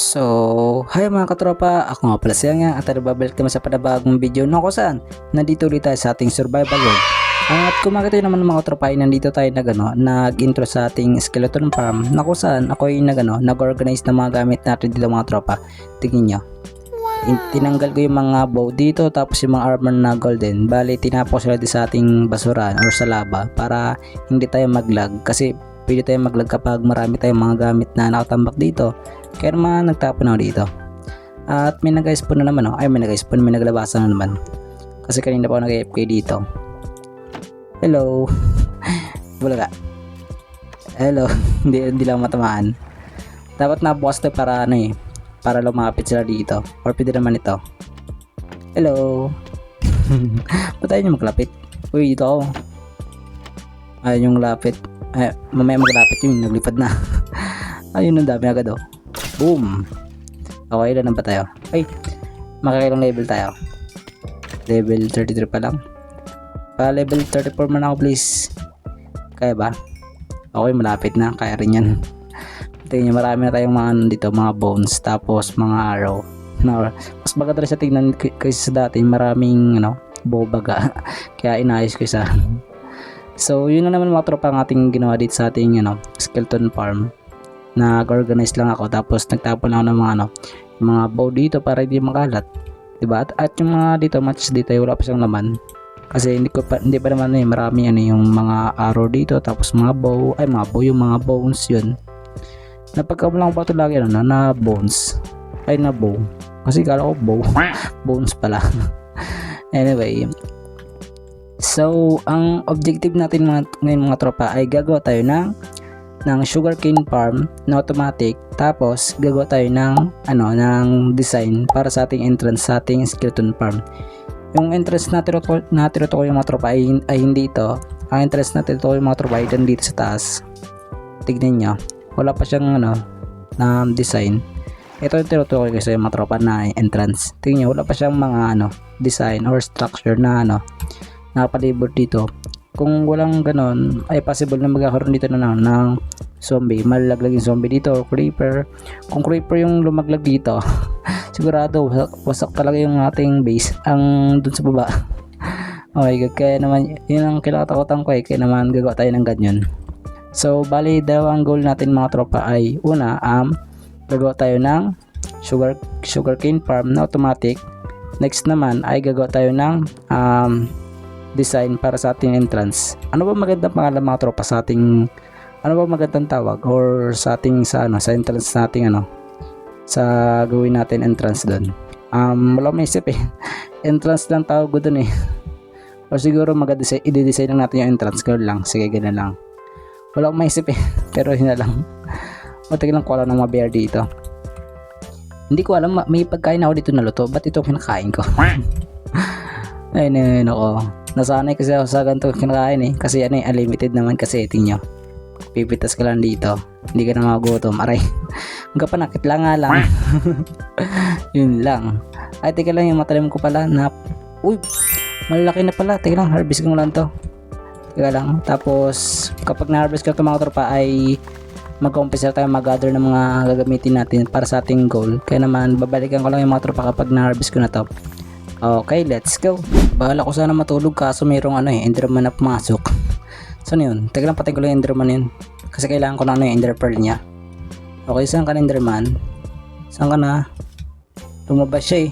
So, hi mga katropa, ako nga pala siya nga at nababalik naman sa panabagong video na kung saan nandito ulit tayo sa ating survival world. At kung makita naman ng mga katropa ay nandito tayo nag-intro sa ating skeleton farm na kung saan ako ay nag-organize ng mga gamit natin dito mga tropa. Tingnan nyo. Tinanggal ko yung mga bow dito tapos yung mga armor na golden. Bali, tinapos sila sa ating basurahan or sa lava para hindi tayo maglag kasi pwede tayo maglag kapag marami tayong mga gamit na nakatambak dito. Kaya naman nagtapon ako dito. At may nag-spawn na naman may naglabasan na naman. Kasi kanina pa ako nag-AFK dito. Hello. Bulaga. Hello. hindi lang matamaan. Dapat nabukas to para para lumapit sila dito. Or pwede naman ito. Hello. Ba't tayo nyo maglapit? Uy, dito ako. Ayun yung lapit. Mamaya maglapit yun. Naglipad na. Ayun, ang dami agad oh. Boom. Okay, ilan ba tayo? Ay, makakailang level tayo? Level 33 pa lang. Pa level 34 man ako please. Kaya ba? Okay, malapit na. Kaya rin yan. Tingnan nyo, marami na tayong mga dito, mga bones, tapos mga arrow. Mas maganda rin sa tingnan kasi sa dati, maraming bobaga. Kaya inayos ko isa. So, yun na naman mga tropa ang ating ginawa dito sa ating skeleton farm. Nag-organize lang ako tapos nagtapon ako ng mga bow dito para hindi makalat, diba? At yung mga dito matches dito wala pa siyang laman kasi hindi pa naman marami yung mga arrow dito tapos mga bow yung mga bones yun. Napagkamulang pa ito lagi na bones na bow kasi kala ko bow bones pala. Anyway, so ang objective natin ngayon mga tropa ay gagawa tayo ng sugarcane farm na automatic, tapos gagawa tayo ng design para sa ating entrance sa ating skeleton farm. Yung entrance na tinutukoy yung mga tropa ay hindi ito. Ang entrance na tinutukoy yung mga tropa ay dito sa taas. Tignan nyo, wala pa siyang na design. Ito yung tinutukoy kasi yung mga tropa na entrance. Tignan nyo, wala pa siyang mga design or structure na nakapalibot dito. Kung walang ganon, ay possible na magkakaroon dito ng zombie. Malalaglag yung zombie dito or creeper. Kung creeper yung lumaglag dito, sigurado wasak talaga yung ating base ang dun sa baba. Oh my god, kaya naman yun ang kinakatakutan ko kaya naman gagawa tayo ng ganyan. So bali, dalawang goal natin mga tropa ay una, gagawa tayo ng sugarcane farm na automatic. Next naman ay gagawa tayo ng design para sa ating entrance. Ano ba magandang pangalan mga tropa sa ating magandang tawag or sa ating sa entrance nating sa gawin natin entrance doon? Wala may isip entrance lang tawag ko doon or siguro i-design lang natin yung entrance ko lang. Sige, ganun lang. Wala akong maisip pero yun na lang. Matagal lang ko alam ng mga bear dito. Hindi ko alam, may pagkain ako dito na luto. Ba't ito kinakain ko? Ayun ako. Nasanay kasi ako sa ganito kinakain kasi unlimited naman kasi tingin nyo. Pipitas ka lang dito, hindi ka na magutom. Aray, magkapanakit lang nga lang. Yun lang. Ay, teka lang, yung matalim ko pala uy, malalaki na pala. Teka lang, harvest ko lang to. Teka lang, tapos kapag na-harvest ko ito mga tropa ay mag-umpisa tayo mag-gather ng mga gagamitin natin para sa ating goal. Kaya naman babalikan ko lang yung mga tropa kapag na-harvest ko na to. Okay, let's go. Bahala ko sana matulog kaso mayroong enderman na pumasok. Saan yun? Teka lang, patay ko lang yung enderman yun. Kasi kailangan ko na yung ender pearl niya. Okay, saan ka na enderman? Saan ka na? Lumabas siya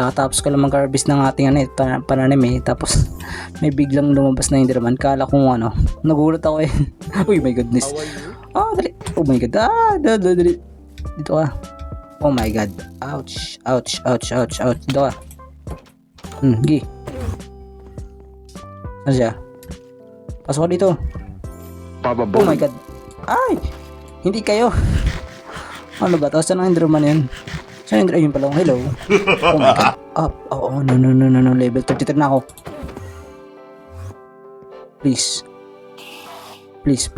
Kakatapos ko lang mag-harvest ng ating pananim tapos may biglang lumabas na enderman. Kala ko nagulat ako Uy, my goodness. Dali. Oh my god. Dali. Dito ka. Oh my god. Ouch. Dito ka. Gi. Saan siya? Pasok ko dito. Oh my god. Ay! Hindi kayo. Ano ba? Tapos saan ang enderman yun? Saan yung ayun pala? Hello. Oh my god. No. Level 33 na ako. Please. Please.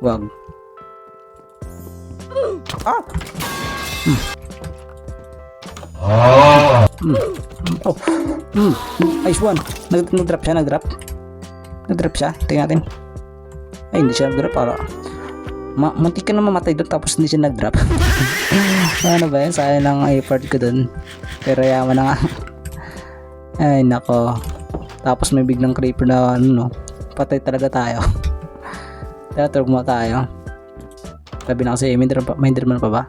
Wag. Nice one. Nag-drop siya. Tingnan natin. Ay, hindi siya nag-drop. Muntik ka na mamatay doon tapos hindi siya nag-drop. Ano ba yan? Sayang lang ang effort ko doon. Pero yaman na nga. Ay nako. Tapos may biglang creeper na ano no. Patay talaga tayo. Kaya turog mo tayo. Sabi na kasi may Enderman pa ba?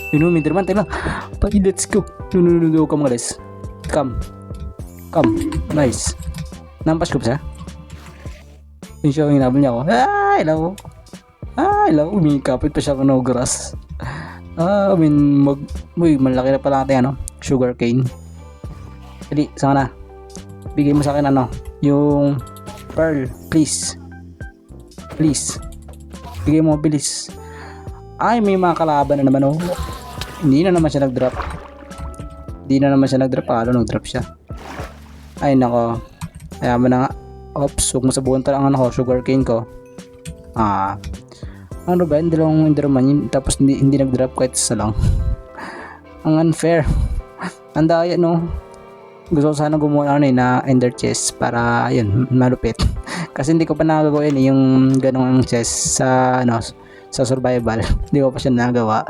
Yun o, may Enderman. Tayo lang. Pati let's go. No. Come guys. Come. Nice. Nampas ko ba siya? Yun siya, hinabol niya ako. Hello. Umikapit pa siya ng no grass. Malaki na pala natin sugar cane. Jadi, saan na? Bigay mo sa akin yung pearl, please. Bigay mo, bilis. Ay, may mga kalaban na naman Hindi na naman siya nag-drop. Nag-drop siya. Ay, nako. Kaya mo na nga. Oops, huwag mo sabuhan talaga sugar cane ko. Ano ba yun? Dalawang Enderman yun. Tapos hindi nag-drop kahit isa lang. Ang unfair. Ang daya gusto ko sana gumawa na ender chest para yun malupit. Kasi hindi ko pa nagagawin yung ganong chest sa survival. Hindi ko pa siya nagawa.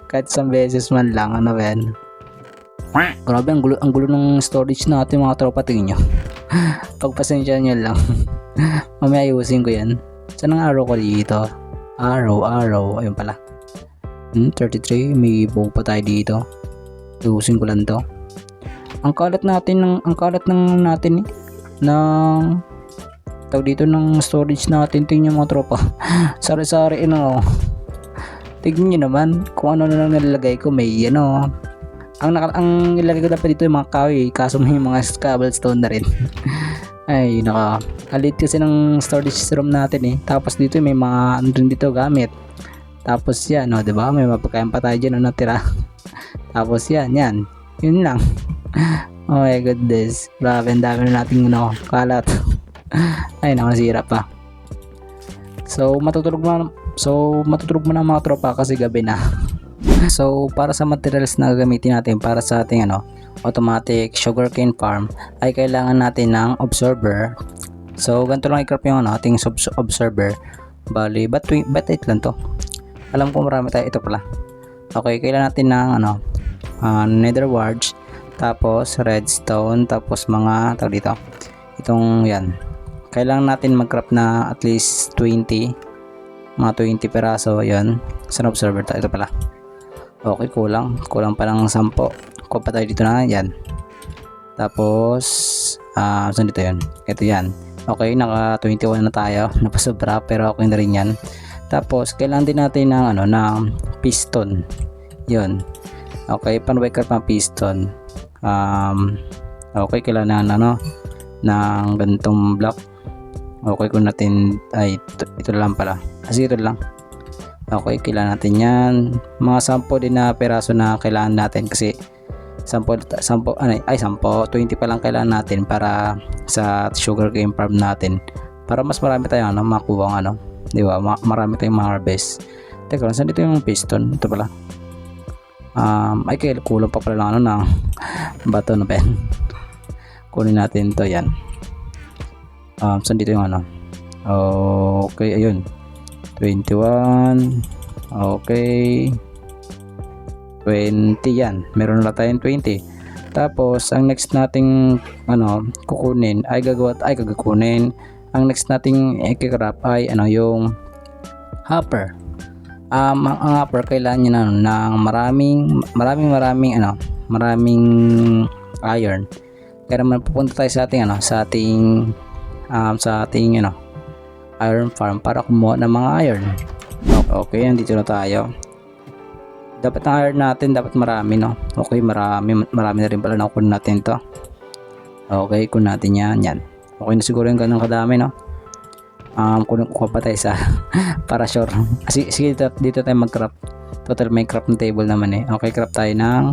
Kahit isang beses man lang yan. Grabe ang gulo ng storage natin mga tropa, tingin nyo. Pagpasensya nyo lang. Mamaya ayusin ko yan. Saan ang arrow ko dito? Arrow. Ayun pala. 33. May bow pa tayo dito. Ayusin ko lang to. Ang kalat ng tawag dito ng storage natin. Tingnan nyo mga tropa. Sari-sari tignan nyo naman kung ano na nilalagay ko. May ang nilagay ko dapat dito yung mga kahoy, kaso may mga cobblestone na rin. Ay alit kasi ng storage room natin tapos dito may mga andun dito gamit. Tapos yan diba, may mapagkain pa tayo dyan natira. Tapos yun lang. Oh my goodness, grabe, ang dami na nating kalat. Ay nasira pa. So matutulog mo na mga tropa kasi gabi na. So para sa materials na gagamitin natin para sa ating automatic sugarcane farm ay kailangan natin ng observer. So ganito lang i-craft yung ating observer. Bali, but 8 lang to. Alam ko marami tayo, ito pala. Okay, kailangan natin ng nether warts, tapos redstone, tapos mga tawag dito. Itong yan. Kailangan natin mag-craft na at least 20 peraso yan. Sa observer tayo, ito pala. Okay, kulang pa ng 10. Kuha pa tayo dito na yan. Tapos saan dito yan? Ito yan. Okay, naka 21 na tayo. Napasobra pero okay na rin yan. Tapos kailangan din natin ng piston. Yun. Okay, pan-wake-up ng piston. Okay, kailangan ng ganitong block. Okay, kung natin ito lang pala. Kasi ito lang. Okay, kailangan natin yan. Mga 10 din na peraso na kailangan natin kasi 20 pa lang kailangan natin para sa sugarcane farm natin. Para mas marami tayong makuha di ba? Marami tayong ma-harvest. Teka lang, saan dito yung piston? Ito pala. Kaya kulang pa pala ng bato na pen. Kunin natin to yan. Saan dito yung okay, ayun. 21. Okay. 20 yan. Meron na tayong 20. Tapos ang next nating kukunin ay gagakunin. Ang next nating i-craft ay yung hopper. Ang hopper kailangan niya ng maraming iron. Kaya naman pupunta tayo sa ating iron farm para kumuha ng mga iron. Okay, nandito na tayo. Dapat ang iron natin marami Okay, marami na rin pala kunin natin to. Okay, kunin natin yan. Okay na siguro yung ganun kadami kuha pa tayo sa para sure. Sige dito tayo mag-craft. Total may craft na table naman Okay, craft tayo ng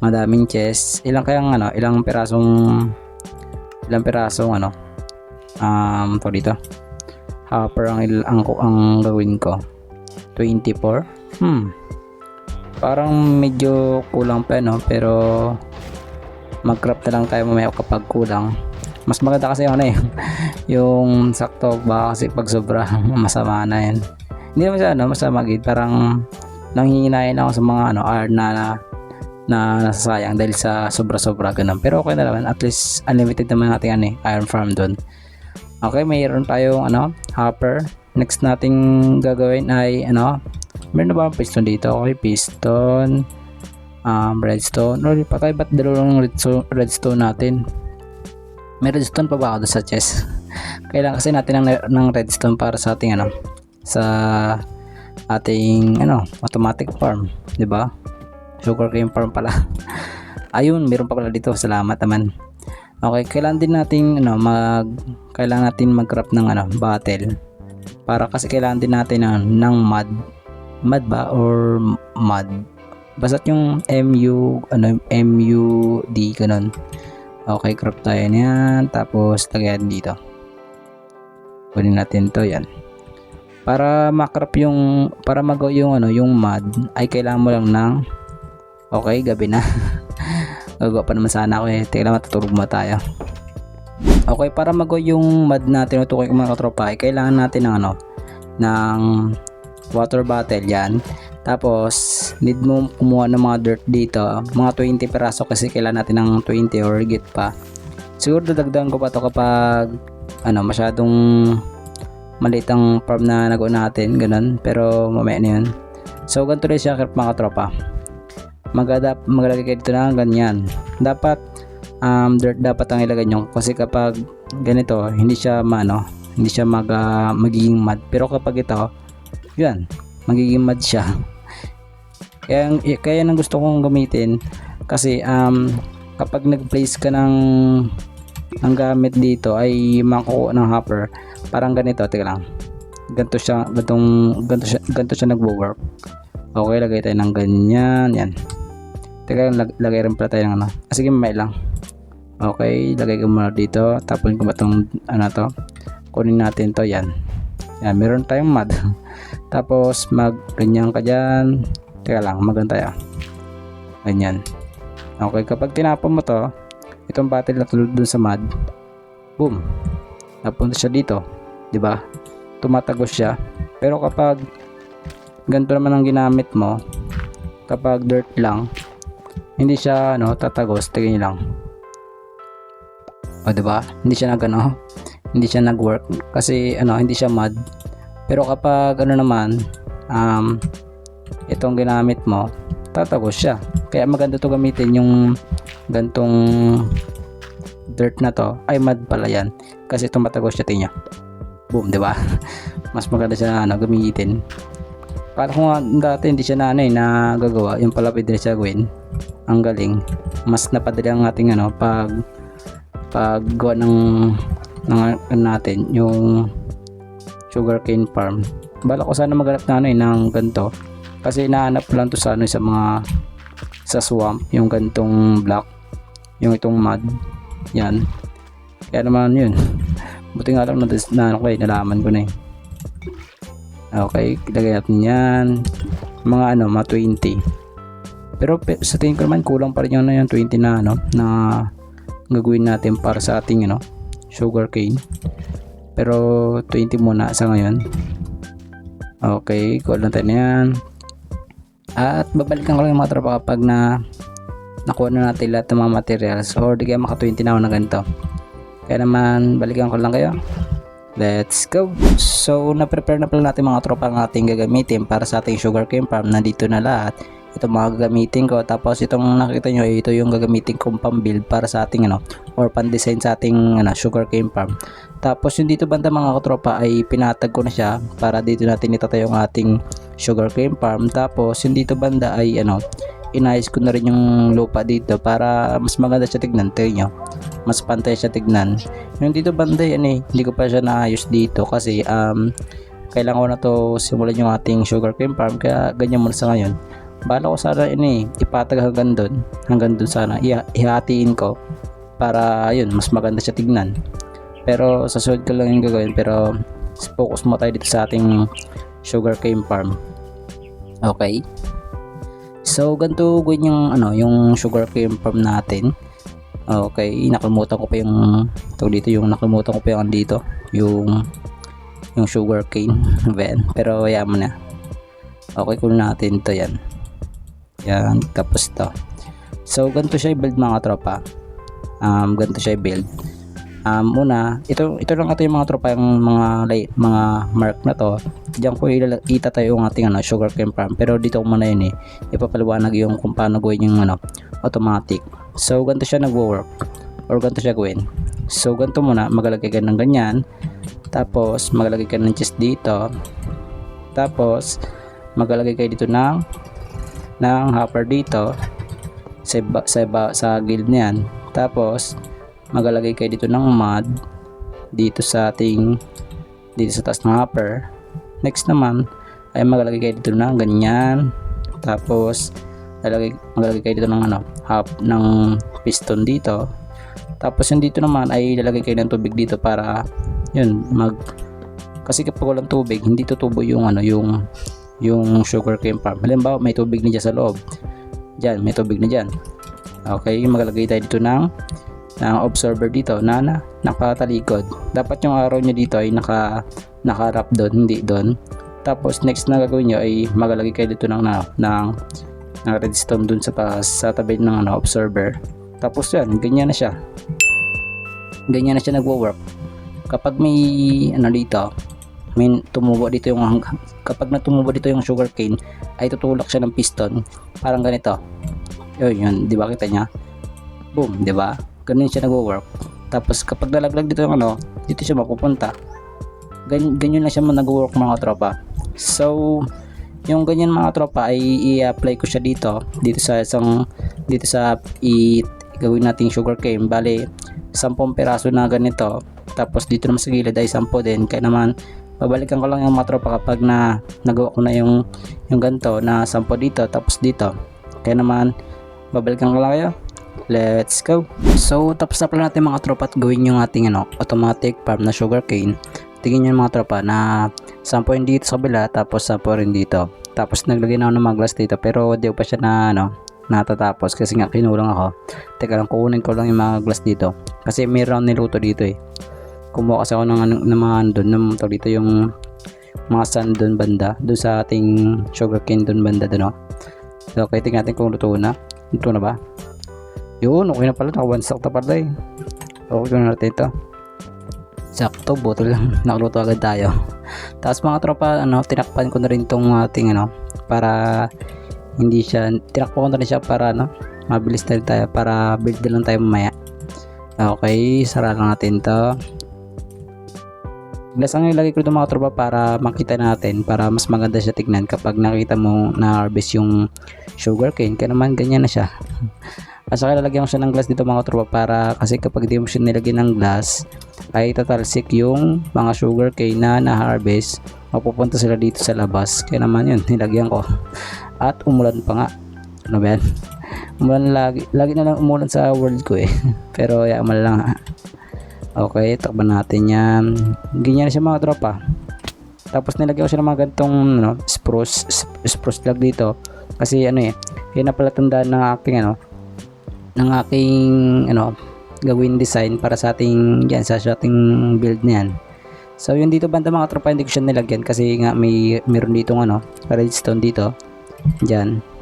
madaming chest. Ilang perasong to dito. Hopper ang gawin ko. 24. Parang medyo kulang pa pero mag-craft na lang tayo mamaya kapag kulang. Mas maganda kasi yung sakto, baka kasi pag sobra masama na yan. Hindi naman siya masama gid, parang nanghihinayan ako sa mga iron na nasasayang dahil sa sobra-sobra ganun. Pero okay na naman, at least unlimited naman natin iron farm doon. Okay, mayroon tayong hopper. Next nating gagawin ay meron na ba ang piston dito? Okay, piston, redstone. Patay, ba't dalawang redstone natin? May redstone pa ba ako doon sa chest? Kailangan kasi natin ng redstone para sa ating sa ating automatic farm, 'di ba? Sugarcane farm pala. Ayun, meron pa pala dito. Salamat naman. Okay, kailangan din nating kailangan natin mag-craft ng bottle. Para kasi kailangan din natin ng mud ba or mud. Basta yung MUD ganun. Okay, craft tayo niyan, tapos lagyan dito. Kunin natin to, yan. Para makrap para magawa yung mud ay kailangan mo lang ng gabi na. Gagawa pa naman sana ako Teka lang, matutulog mo tayo. Okay, para magawa yung mud natin ito mga katropa ay kailangan natin ng water bottle yan. Tapos need mo kumuha ng mga dirt dito, mga 20 peraso kasi kailangan natin ng 20 or higit pa. Siguro dadagdagan ko pa to kapag masyadong maliit ang farm na nagawa natin, ganun. Pero mamaya na yun. So ganito rin siya mga katropa. Maglagay kayo dito na ganyan. Dapat dirt dapat ang ilagay nyo kasi kapag ganito hindi siya magiging mud. Pero kapag ito, yan, magiging mud siya. Kaya nang gusto kong gamitin kasi kapag nag-place ka ng gamit dito ay makukuha ng hopper. Parang ganito, teka lang. Ganito siya nagwo-work. Okay, lagay tayo ng ganyan, yan. Teka lang, lagay rin pala tayo ng sige, may lang. Okay, lagay ko muna dito. Tapon ko ba itong to? Kunin natin to, yan. Yan, meron tayong mud. Tapos ganyan ka dyan. Teka lang, tayo. Ganyan. Okay, kapag tinapon mo to, itong bottle na tulad dun sa mud, boom, napunta siya dito, di ba? Tumatagos siya. Pero kapag ganito naman ang ginamit mo, kapag dirt lang, hindi siya tatagos. Tingnan niyo lang. O, di ba? Hindi siya hindi siya nag-work kasi hindi siya mud. Pero kapag naman itong ginamit mo, tatagos siya. Kaya maganda to gamitin yung gantong dirt na to. Ay, mud pala yan kasi tumatagos siya, tingnan. Boom, di ba? Mas maganda siya gamitin. Kala ko nga dati hindi siya nagagawa. Yung pala pwede siya gawin. Ang galing. Mas napadali ang ating paggawa ng natin yung sugarcane farm. Bala ko sana maghanap ng ganito kasi nahanap lang to sa sa swamp, yung gantong block, yung itong mud yan. Kaya naman yun, buti nga lang nalaman ko na Okay, ilagay natin yan mga 20. Pero sa tingin ko naman kulang pa rin yung 20 na gagawin natin para sa ating sugarcane. Pero 20 muna sa ngayon. Okay, kulang tayo na yan. At babalikan ko lang yung mga tropa kapag nakuha na natin lahat ng mga materials or di kaya maka 20 na ako na ganito. Kaya naman balikan ko lang kayo. Let's go! So na-prepare na pala natin mga tropa ang ating gagamitin para sa ating sugarcane farm. Nandito na lahat. Ito mga gagamitin ko. Tapos itong nakita nyo, ito yung gagamitin kong pang-build para sa ating or pan-design sa ating sugarcane farm. Tapos yung dito banda mga katropa ay pinatag ko na siya para dito natin itatayo ang ating sugarcane farm. Tapos yung dito banda ay inayos ko na rin yung lupa dito para mas maganda siya tignan. Tingnan nyo, mas pantay siya tignan. Yung dito banda yan hindi ko pa siya naayos dito kasi kailangan ko na to simulan yung ating sugarcane farm, kaya ganyan muna sa ngayon. Bala ko sana ipatag hanggang doon sana ihatiin ko para yun mas maganda siya tignan. Pero sa sunod ko lang yung gagawin, pero focus mo tayo dito sa ating sugarcane farm. Okay, so ganito gawin yung sugarcane farm natin. Okay, nakalimutan ko pa yung dito, yung nakalimutan ko pa yung dito, yung yung sugar cane. Ben, pero hayaan mo na. Okay, kunin natin to yan. Yan, tapos to. So ganito siya i-build mga tropa. Ganito siya i-build. Una, ito lang ito yung mga tropa, yung mga mark na to. Diyan ko itatayo yung ating sugarcane farm. Pero dito ko muna yun ipapaliwanag yung kung paano gawin yung automatic. So ganito siya nagwo-work or ganito siya gawin. So ganito muna, maglalagay ka ng ganyan. Tapos maglalagay ka ng chest dito. Tapos maglalagay kayo dito ng hopper dito sa gilid niyan. Tapos maglalagay kayo dito ng mud dito sa taas ng hopper. Next naman ay maglalagay kayo dito ng ganyan. Tapos maglalagay kayo dito ng ng piston dito. Tapos yung dito naman ay lalagay kayo ng tubig dito para yun kasi kapag walang tubig hindi tutubo yung sugarcane farm. Halimbawa may tubig na dyan sa loob. Diyan, may tubig na dyan. Okay, maglalagay tayo dito ng observer dito na nakatalikod. Dapat yung arrow nyo dito ay nakarap doon, hindi doon. Tapos next na gagawin nyo ay maglalagay kayo dito ng redstone doon sa tabi ng observer. Tapos yan, ganyan na siya. Ganyan na siya nagwo-work. Kapag may dito, may tumubo dito kapag natumubo dito yung sugarcane ay tutulak siya ng piston parang ganito. Yun, di ba kita niya? Boom, di ba? Ganun siya nagwo-work. Tapos kapag nalaglag dito yung dito siya mapupunta. Ganyan lang siya nagwo-work mga tropa. So, yung ganyan mga tropa ay i-apply ko siya dito sa gawin nating sugarcane. Bale, 10 piraso na ganito. Tapos dito naman sa gilid ay 10 din. Kaya naman babalikan ko lang yung mga tropa kapag nagawa ko na yung ganito na 10 dito tapos dito. Kaya naman babalikan ko lang kayo. Let's go. So tapos na pala natin mga tropa at gawin yung ating automatic farm na sugarcane. Tingin nyo mga tropa na 10 dito sa kabila tapos 10 rin dito. Tapos naglagay na ako ng mga glass dito pero di pa siya natatapos kasi nga kinulang ako. Teka lang, kukunin ko lang yung mga glass dito kasi mayroon niluto dito kumuha kasi ako ng mga doon dito yung mga sand doon banda doon sa ating sugarcane doon banda doon So okay, tingnan natin kung luto na ba. Yun, okay na pala, naka 1 stack na pala okay na natin ito. Sakto, buto lang nakaluto agad tayo. Tapos mga tropa, tinakpan ko na rin tong ating para hindi siya, tinakpan ko na rin siya para mabilis na rin tayo para build na lang tayo mamaya. Okay, sara lang natin to. Glass ang ilagay ko dito mga tropa para makita natin, para mas maganda siya tignan kapag nakita mo na harvest yung sugarcane. Kaya naman ganyan na siya. At saka lalagyan ko siya ng glass dito mga tropa para kasi kapag di mo siya nilagyan ng glass ay tatalsik yung mga sugarcane na harvest, mapupunta sila dito sa labas. Kaya naman yun, nilagyan ko. At umulan pa nga. Ano ba yan? Umulan lagi na lang umulan sa world ko pero yaman lang Okay, takpan natin yan. Ganyan na siya mga tropa. Tapos nilagyan ko siya ng mga gantong spruce log dito. Kasi yun na pala tandaan ng aking gawin design para sa ating build na yan. So yun dito banda mga tropa, hindi ko siya nilagyan kasi nga meron ditong redstone dito. Diyan.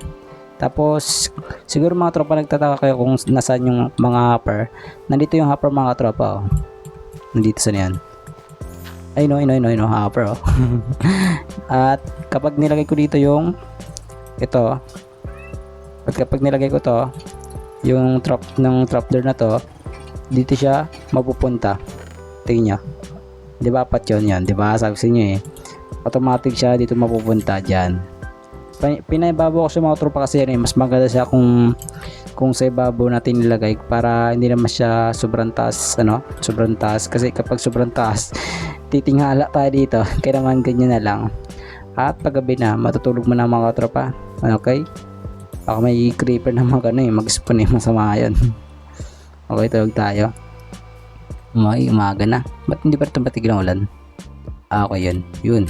Tapos siguro mga tropa nagtataka kayo kung nasaan yung mga hopper. Nandito yung hopper mga tropa Nandito sa niyan. Ay no, hopper At kapag nilagay ko dito yung ito. At kapag nilagay ko to, yung trapdoor na to, dito siya mapupunta. Tingnan nyo. Di ba apat yun? Di ba? Sabi sa inyo automatic siya dito mapupunta dyan. Pinaibabaw ko sa mga tropa kasi mas maganda siya kung sa ibabaw natin nilagay para hindi naman siya sobrang taas kasi kapag sobrang taas titingala tayo dito. Kaya naman ganyan na lang. At paggabi na matutulog mo na mga tropa. Okay? Baka may creeper na mag-spawn masama yun. Okay, tulog tayo. Umaga na. Ba't hindi pa rin batigil ang ulan? Okay, yun.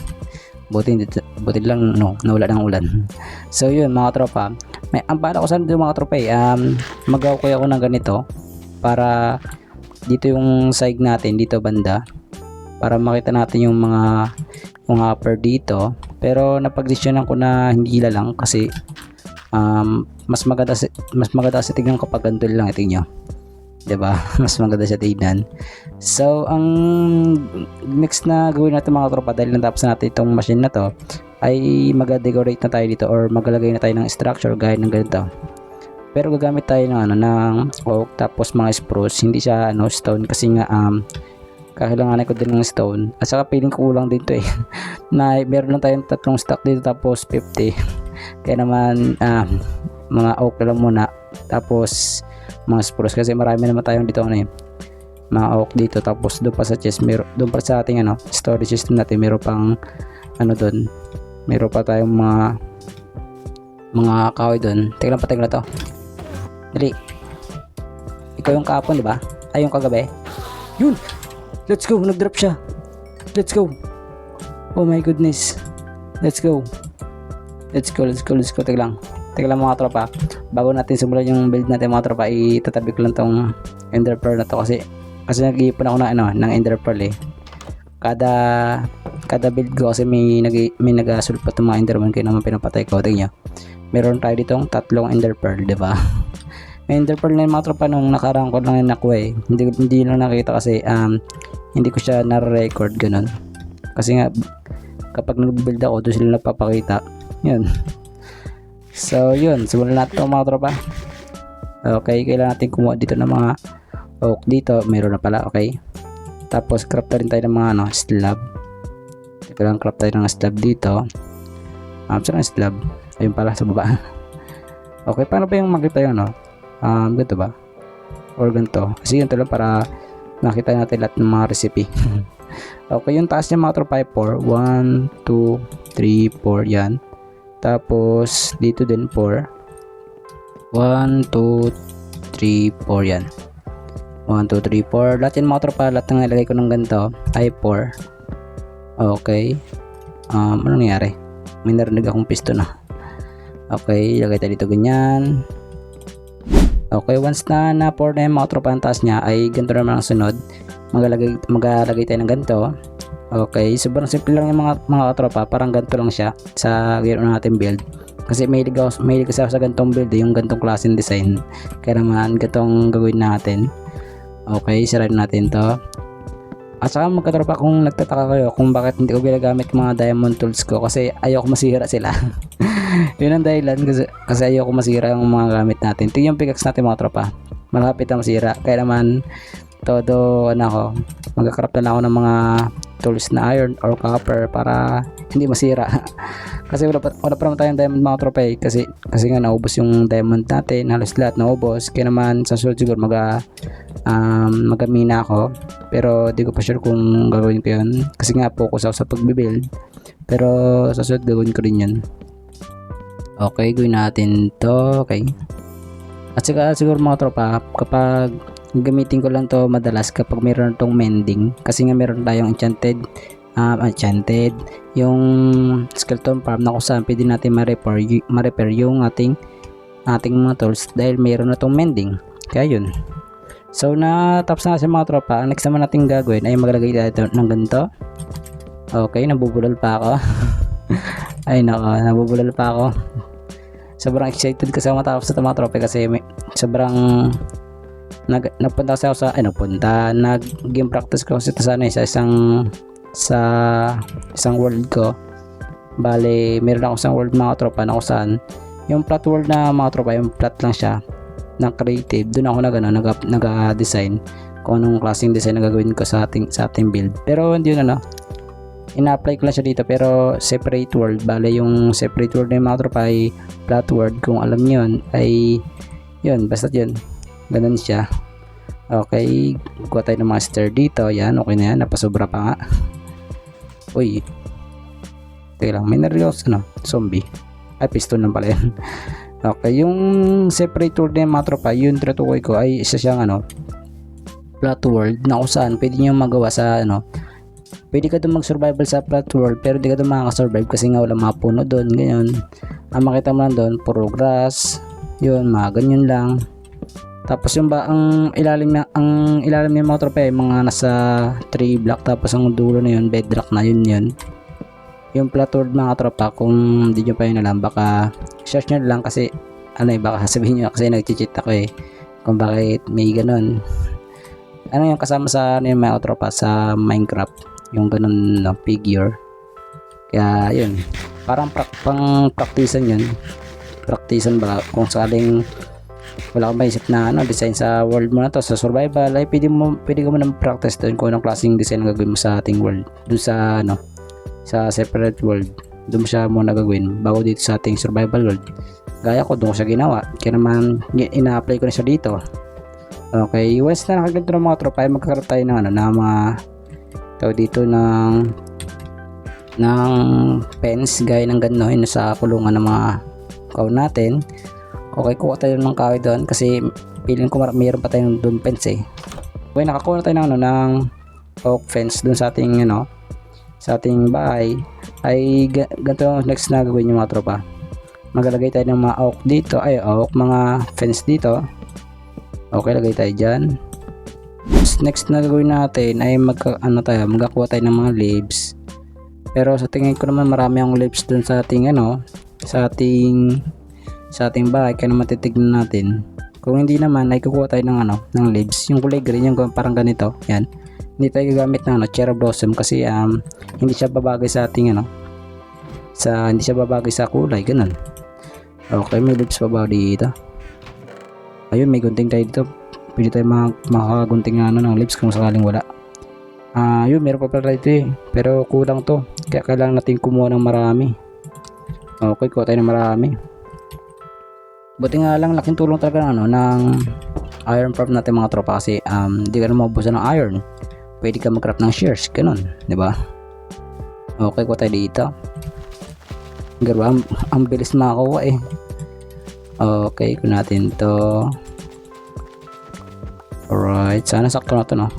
Buti lang nawala ng ulan. So yun mga tropa, ang bala ko sana dito mga tropa magawa ko ako ng ganito para dito yung side natin dito banda para makita natin yung mga upper dito. Pero napagdesisyonan ko na hindi lang kasi mas maganda kasi tignan kapag ganito lang, tingnan nyo, diba? Mas maganda siya tignan. So ang next na gawin natin mga tropa, dahil natapos natin itong machine na to, ay mag-decorate na tayo dito or maglalagay na tayo ng structure gaya ng ganito. Pero gagamit tayo ng ng oak tapos mga spruce, hindi siya stone kasi nga kailangan ko din ng stone, at saka feeling ko kulang dito na meron lang tayong 3 stock dito tapos 50. Kaya naman mga oak lang muna, tapos mga spruce kasi marami naman tayong dito mga oak dito. Tapos doon pa sa chest, doon pa sa ating storage system natin, meron pang doon, meron pa tayong mga kahoy doon. Tignan to, dali. Ikaw yung kahapon, di ba? Ay, yung kagabi. Yun, let's go, nag-drop siya. Let's go. Oh my goodness, let's go. Tignan mga tropa, bago natin simulan yung build natin mga tropa, itatabi ko lang tong ender pearl na to kasi nag-iipon ako ng ender pearl kada build ko kasi may nag-asulpot ng mga enderman, kaya naman pinapatay ko. Tingnan nyo, meron tayo ditong 3 ender pearl, diba? May ender pearl na yung mga tropa, nung nakaraan ko lang nakuha hindi lang nakita kasi hindi ko siya na-record ganun, kasi nga kapag nag-build ako doon sila napapakita. Yun. So yun, simulan natin ito mga tropa. Okay, kailangan natin kumuha dito ng mga oak dito, meron na pala. Okay, tapos craft rin tayo ng mga slab. Kailangan craft tayo ng slab dito. Saan ang slab? Ayun pala sa baba. Okay, paano ba yung makita yun ganito ba? Or ganito? Kasi yun lang para nakita natin lahat ng mga recipe. Okay, yung taas niya mga tropa ay 4. 1, 2, 3, 4 yan. Tapos dito din 4. 1, 2, 3, 4 yan. 1, 2, 3, 4. Lahat yan mga tropa, lahat ng nilagay ko ng ganito ay 4. Okay. Ano nangyari? May narinig akong piston Okay, ilagay tayo dito ganyan. Okay, once na 4 na yung mga tropa ang taas niya, ay ganito naman ang sunod. Maglalagay tayo ng ganito. Okay, sobrang simple lang yung mga tropa, parang ganito lang siya sa ganoon natin build. Kasi may kasi ako sa gantong build, yung gantong klaseng design. Kaya naman gantong gagawin natin. Okay, sirain natin to. At saka magkatropa, kung nagtataka kayo kung bakit hindi ko ginagamit mga diamond tools ko, kasi ayoko masira sila. Yun ang dahilan, kasi ayoko masira yung mga gamit natin. Ito yung pickaxe natin mga tropa, malapit na masira. Kaya naman todo magka-craft na ako ng mga tools na iron or copper para hindi masira. Kasi wala pa naman tayong diamond mga tropa kasi nga naubos yung diamond natin, halos lahat naubos. Kaya naman sa susunod siguro magamina ako, pero di ko pa sure kung gagawin ko yun kasi nga focus ako sa pagbibuild, pero sa susunod gagawin ko rin yun. Okay, gawin natin to. Okay, at saka siguro mga tropa, kapag gamitin ko lang to madalas kapag mayroon tong mending, kasi nga meron tayong enchanted yung skeleton farm na kung saan pwede natin ma-repair yung ating mga tools dahil mayroon na tong mending. Kaya yun. So natapos na kasi mga tropa, ang next naman natin gagawin ay maglagay tayo ng ganito. Okay, nabubulol pa ako. Ay nako, nabubulol pa ako. Sobrang excited kasi ako matapos sa mga tropa kasi sobrang nagpunta kasi ako nag-game practice ko kasi sa isang world ko. Bale, meron ako isang world mga tropa na kung saan yung flat world na mga tropa, yung flat lang siya na creative. Doon ako nag-design kung anong klaseng design na gagawin ko sa ating build. Pero hindi yun ina-apply ko lang siya dito, pero separate world. Bale, yung separate world na yung mga tropa ay flat world. Kung alam nyo yun, ay yun, basta yun, ganun siya. Okay, kuha tayo ng master dito. Yan, okay na yan, napasobra pa nga. Uy, teka lang, may narilos zombie. Ay, piston lang pala yan. Okay, yung separate world na yung mga tropa, yung tinutukoy ko ay isa siyang flat world na kung saan pwede nyo magawa sa pwede ka doon mag-survival sa flat world, pero di ka doon makaka-survive kasi nga wala mga puno doon, ganyan. Ang makita mo lang doon, puro grass, yun, mga ganyan lang. Tapos yung ba ang ilalim ng mga tropa ay mga nasa 3 block, tapos ang dulo na yun bedrock na yun. Yung flat world mga tropa, kung hindi nyo pa yun alam, baka search nyo lang kasi baka sabihin nyo kasi nag-cheat ako kung bakit may ganun. Yung kasama sa yung mga tropa sa Minecraft, yung ganun figure. Kaya yun, parang pang practicean yun. Practicean ba kung sakaling wala kang maisip na design sa world mo na to, sa survival, ay pwede ka mo na practice doon kung anong klaseng design ang gagawin mo sa ating world. Doon sa sa separate world, doon mo siya muna gagawin bago dito sa ating survival world. Gaya ko, doon ko siya ginawa, kaya naman ina-apply ko na siya dito. Okay, once na nakaganto ng mga tropa, ay magkakaroon tayo ng na mga tawag dito ng fence gaya ng gano'n sa kulungan ng mga cow natin. Okay, kuha tayo ng kahoy doon kasi feeling ko mayroon pa tayong doon fence Okay, nakakuha na tayo ng oak fence doon sa ating sa ating bahay. Ay ganito yung next na gagawin yung mga tropa. Maglalagay tayo ng mga oak dito, mga fence dito. Okay, lagay tayo dyan. Next na gagawin natin ay magkakuha tayo ng mga leaves. Pero sa tingin ko naman marami ang leaves doon sa ating sa ating bahay, kaya naman titignan natin. Kung hindi naman ay kukuha tayo ng leaves, yung kulay green, yung parang ganito. Yan, hindi tayo gagamit ng cherry blossom kasi hindi siya babagay sa ating hindi siya babagay sa kulay, ganun. Okay, may leaves pa ba dito? Ayun, may gunting tayo dito. Pwede tayo makagunting ng leaves kung sakaling wala. Yun, meron pa pala dito pero kulang to, kaya kailangan natin kumuha ng marami. Okay, kuha tayo ng marami. Buti nga lang, laking tulong talaga ng iron farm natin mga tropa kasi hindi ka na maubusan ng iron. Pwede ka mag-craft ng shears, ganun, di ba? Okay, kuha tayo dito. Garba, ang bilis makakuha Okay, kuha natin to. Alright, sana sakto na to, no?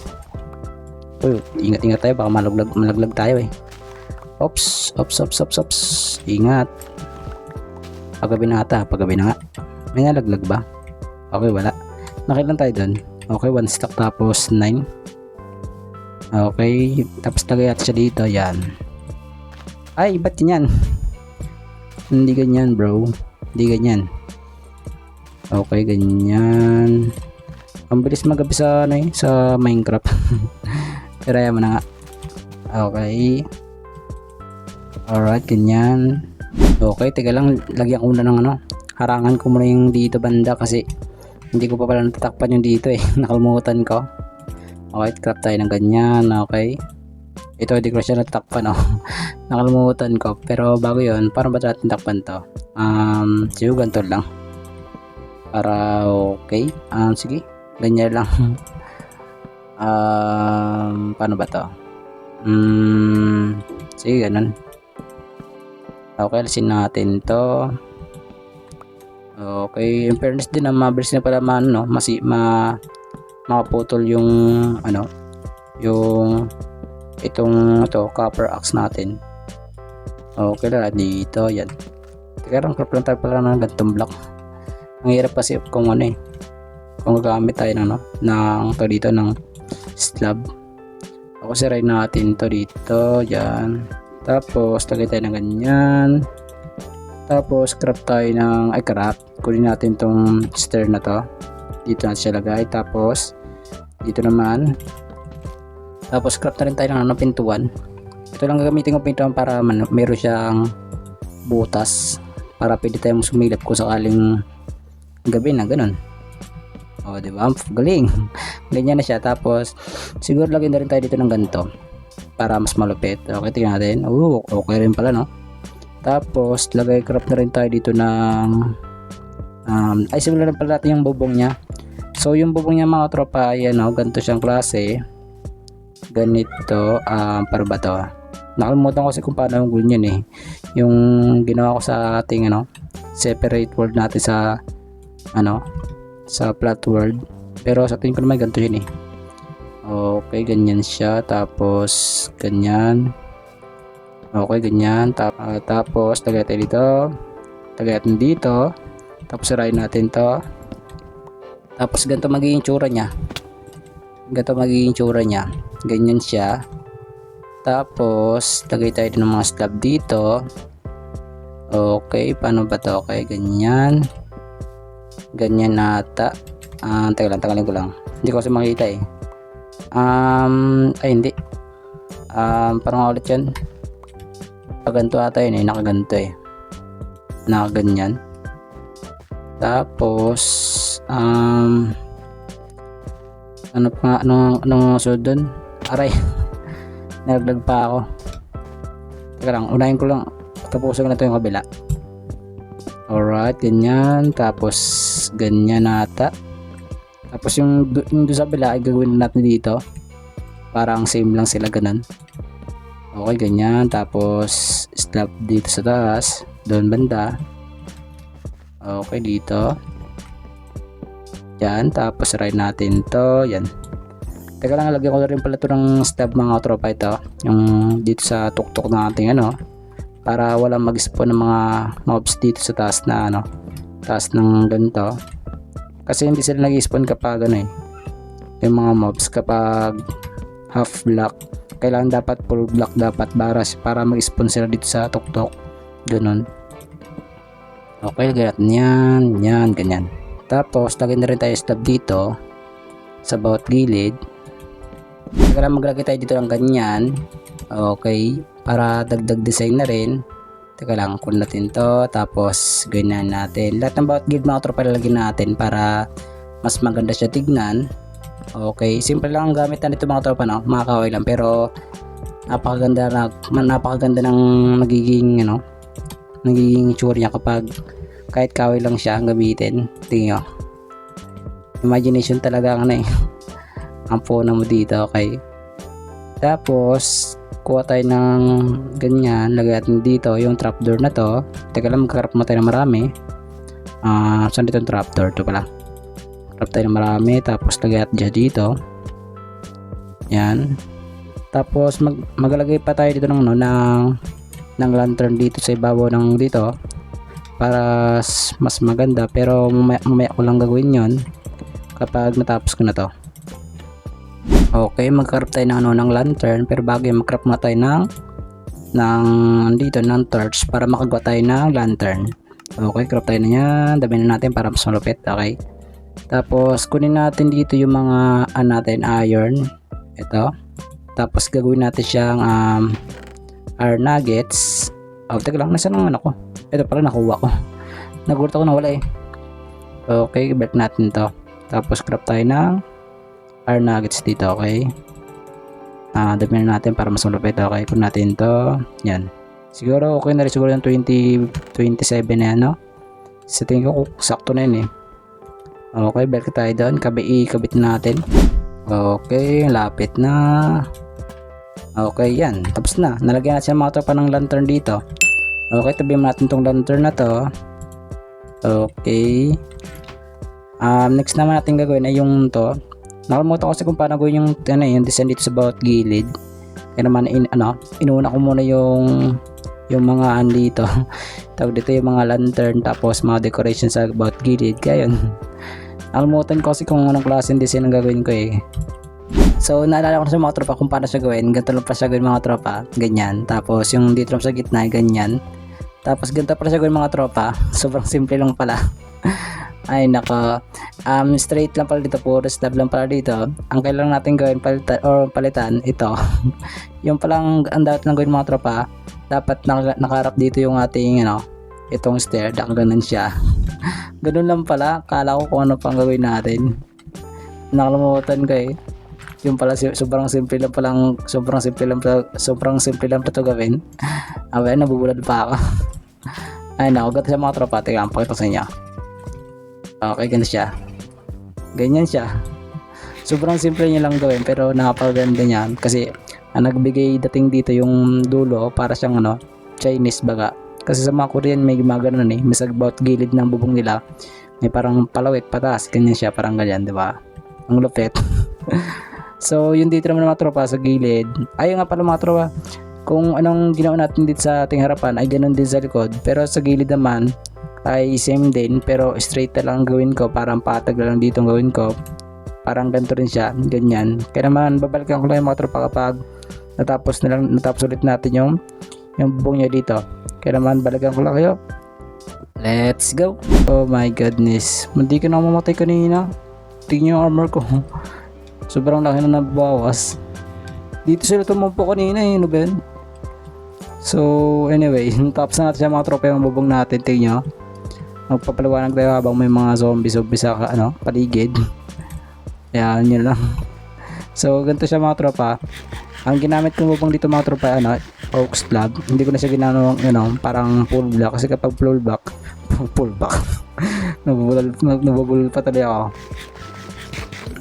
Uy, ingat tayo, baka malaglag tayo Ops. Ingat. Paggabi na nga. May nalaglag ba? Okay, wala. Nakilan tayo dun. Okay, 1 stack tapos 9. Okay, tapos lagay at siya dito. Yan. Ay, ba't ganyan? Hindi ganyan, bro. Hindi ganyan. Okay, ganyan. Ang bilis magabi sa sa Minecraft. Pero ayaw mo na nga. Okay. Alright, ganyan. Okay, teka lang, lagyan ko muna ng harangan ko muna yung dito banda kasi hindi ko pa pala natatakpan yung dito nakalimutan ko. Okay, craft tayo ng ganyan. Okay, ito hindi ko siya natatakpan nakalimutan ko, pero bago yun, parang ba natin takpan to? Siguro ganito lang para okay. Sige, ganyan lang. Paano ba to? Sige, ganun. Okay, alisin natin to. Okay, in fairness din mabilis na pala makaputol yung yung itong copper axe natin. Okay lang dito, yan. Teka lang, crop lang tayo pala ng gantong block. Ang hirap kasi kung kung gagamit tayo ng dito ng slab. Okay, sirain natin to dito, yan. Tapos lagay tayo ng ganyan. Tapos craft tayo ng kunin natin tong stair na to. Dito natin siya lagay. Tapos dito naman. Tapos craft na rin tayo ng pintuan. Ito lang gagamitin ko pintuan para meron siyang butas para pwede tayong sumilap kung sakaling gabi na ganun. Diba? Galing. Ganyan na siya. Tapos siguro lagyan na rin tayo dito ng ganito para mas malupit. Okay, tingnan natin. Okay rin pala, no? Tapos craft na rin tayo dito ng simulan pala natin yung bubong niya. So yung bubong niya mga tropa, ayan ganito siyang klase. Ganito, para ba to? Nakalimutan ko kasi kung paano yung ganyan yung ginawa ko sa ating separate world natin sa sa flat world, pero sa tingin ko naman ganito yun Okay, ganyan siya. Tapos ganyan. Okay, ganyan. Tapos lagay tayo dito. Lagay natin dito. Tapos sirain natin to. Tapos ganito magiging tsura niya. Ganito magiging tsura niya. Ganyan siya. Tapos lagay tayo ng mga slab dito. Okay, paano ba to? Okay, ganyan. Ganyan nata. Teka lang, tagalin ko lang. Hindi ko kasi makita eh. Ay hindi. Parang ulit yan. Nakaganto ata yun eh. Nakaganto eh. Nakaganyan. Tapos ano pa nga, anong susunod dun? Aray. Nalaglag pa ako. Teka lang, unahin ko lang. Tapusin ko na ito yung kabila. Alright, ganyan. Tapos ganyan nata. Tapos yung doon sa kabila ay gagawin natin dito. Parang same lang sila, ganun. Okay, ganyan. Tapos slab dito sa taas. Doon banda. Okay, dito. Yan. Tapos ride natin to. Yan. Teka lang, lagyan ko na rin pala ito ng slab mga tropa ito. Yung dito sa tuktok na ating ano. Para walang mag-spawn ng mga mobs dito sa taas na ano. Taas ng ganito. Kasi hindi sila nag-spawn kapag ano eh. Yung mga mobs kapag half block. Kailangan dapat full block dapat para mag-spawn sila dito sa tuktok. Ganun. Okay, lagyan natin yan. Yan, ganyan. Tapos, lagyan na rin tayo slab dito sa bawat gilid. Kailangan maglagay tayo dito ng ganyan. Okay, para dagdag design na rin. Teka lang, kunin natin to. Tapos, ganyan natin. Lahat ng bawat gilid mga tropa lalagyan natin para mas maganda siya tignan. Okay, simple lang ang gamit na nito mga tropa, no? Mga kahoy lang. Pero, napakaganda ng nagiging, ano, nagiging itsura niya kapag kahit kahoy lang siya ang gamitin. Tingnan nyo. Imagination talaga ang ano eh. Ang puno mo dito, okay? Tapos, kuha tayo ng ganyan. Lagay natin dito yung trapdoor na to. Teka lang, magkakarap mo tayo ng marami. Saan dito yung trapdoor? Ito pala. Karap tayo ng marami. Tapos, lagay natin dito. Yan. Tapos, maglagay pa tayo dito ng lantern dito sa ibabaw ng dito. Para mas maganda. Pero, mamaya ko lang gagawin yon kapag natapos ko na to. Okay, mag-craft tayo ng lantern, pero bago yung mag-craft na tayo ng torch para makagawa tayo ng lantern. Okay, craft tayo na yan, dami na natin para mas malupit. Okay, tapos kunin natin dito yung mga natin iron, ito. Tapos gagawin natin siyang iron nuggets. Teka lang, nasa naman ako? Ito pala, nakuha ko. Nagulat ako na wala eh. Okay, balik natin to. Tapos craft tayo ng iron nuggets dito, okay? Dami na natin para mas malupit, okay? Kung natin to, yan. Siguro okay na rin siguro yung 27 na yan, no? Sa tingin ko, sakto na yun eh. Okay, balik tayo doon. Ikabit natin. Okay, lapit na. Okay, yan. Tapos na. Nalagyan natin mga tropa ng lantern dito. Okay, tabihan natin tong lantern na to. Okay. Next naman natin gagawin ay yung to. Nakalimutan ko kasi kung paano gawin yung design dito sa bawat gilid. Kaya naman inuna ko muna yung mga dito. Tawag dito yung mga lantern tapos mga decoration sa bawat gilid. Kaya yun. Nakalimutan ko kasi kung anong klaseng design ang gagawin ko eh. So naalala ko na sa mga tropa kung paano siya gawin. Ganito lang pa siya gawin mga tropa. Ganyan. Tapos yung dito sa gitna ganyan. Tapos ganito pa siya gawin mga tropa. Sobrang simple lang pala. Ay nako, straight lang pala dito, puro slab lang pala dito. Ang kailangan natin gawin palitan ito. Yung palang ang dapat lang gawin mga tropa, dapat nakaharap dito yung ating itong stair, ganun siya. Ganun lang pala, kala ko kung ano pang gawin natin. Nakalimutan ko eh. Yung pala sobrang simple lang pa to gawin. Abay, nabubulad pa ako. Ay nako, gato siya mga tropa, teka, pakita sa inyo. Okay, ganun siya. Ganyan siya. Sobrang simple niya lang gawin pero nakapaganda niya kasi nagbigay dating dito yung dulo para siyang Chinese baga. Kasi sa mga Korean may gumagano eh, may sagbawat gilid ng bubong nila. May parang palawit patas, ganyan siya, parang ganyan, di ba? Ang lupit. So, yun dito naman mga tropa sa gilid. Ayun nga pala mga tropa, kung anong ginawa natin dito sa ating harapan ay ganun din sa likod. Pero sa gilid naman, ay same din, pero straight na lang gawin ko, parang patag na lang dito ang gawin ko, parang ganito rin siya, ganyan. Kaya naman babalikan ko lang yung mga tropa kapag natapos ulit natin yung bubong niya dito. Kaya naman balikan ko lang kayo. Let's go. Oh my goodness, hindi ka na mamatay kanina. Tingnan yung armor ko. Sobrang laki na nabawas. Dito sila tumumpo kanina no Ben? So anyway, tapos na natin siya mga tropa yung bubong natin. Tingnan nyo, magpapaliwanag tayo habang may mga zombie sa paligid. Ayan, yun lang. So ganito siya mga tropa. Ang ginamit kong bubong dito mga tropa oak slab. Hindi ko na siya ginanong parang full block, kasi kapag full block nabubulol pa talaga ako.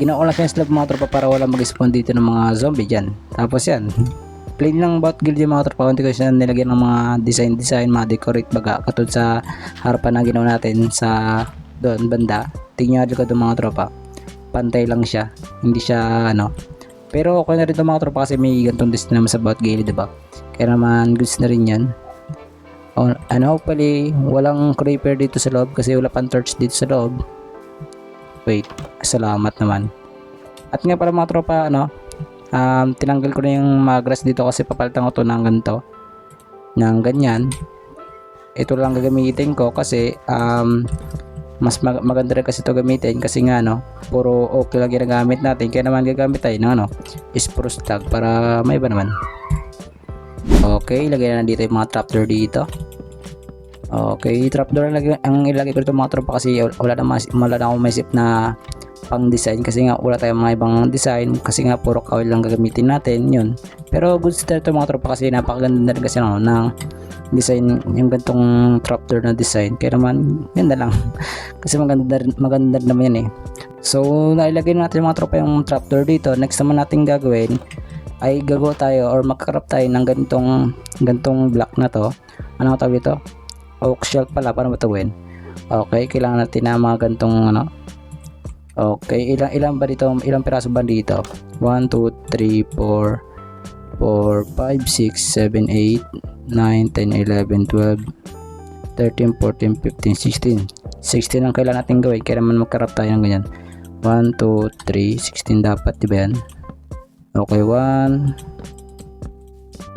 Ginawa ko lang siya slab mga tropa para wala mag-spawn dito ng mga zombie dyan. Tapos yan, plain lang about guild yung mga tropa. Hindi ko siya nilagyan ng mga design, mga decorate baga katulad sa harapan na ginawa natin sa doon banda. Tingnan nyo ko doon mga tropa, pantay lang siya, hindi siya pero okay na rin itong mga tropa kasi may gantong design naman sa bawat gilid, diba? Kaya naman goods na rin yan. Hopefully walang creeper dito sa loob kasi wala pang torch dito sa loob. Wait, salamat naman. At nga para mga tropa tinanggal ko na yung mga grass dito kasi papalitan ko to ng ganito, ng ganyan. Ito lang gagamitin ko kasi mas maganda rin kasi ito gamitin kasi nga puro okay lang ginagamit natin. Kaya naman gagamit tayo ng spruce tag para may iba naman. Okay, ilagay na dito yung mga trapdoor dito. Okay, trapdoor ang ilagay ko dito mga tropa kasi wala na akong maisip na pang design kasi nga wala tayong mga ibang design kasi nga puro kahoy lang gagamitin natin yun. Pero good start ito mga tropa kasi napakaganda na rin kasi ng design yung gantong trapdoor na design. Kaya naman yan na lang kasi maganda naman yan So nailagay natin mga tropa yung trapdoor dito. Next naman natin gagawin ay gagawa tayo or magkakrap tayo ng gantong block na to. Ano tawag dito? Oak shelf pala, paano ba tawin? Okay, kailangan natin na mga gantong okay, ilang ba dito? Ilang piraso ba dito? 1, 2, 3, 4 5, 6, 7, 8 9, 10, 11, 12 13, 14, 15, 16 ang kailangan natin gawin. Kaya naman magkarap tayo ng ganyan. 1, 2, 3, 16 dapat, diba yan? Okay, 1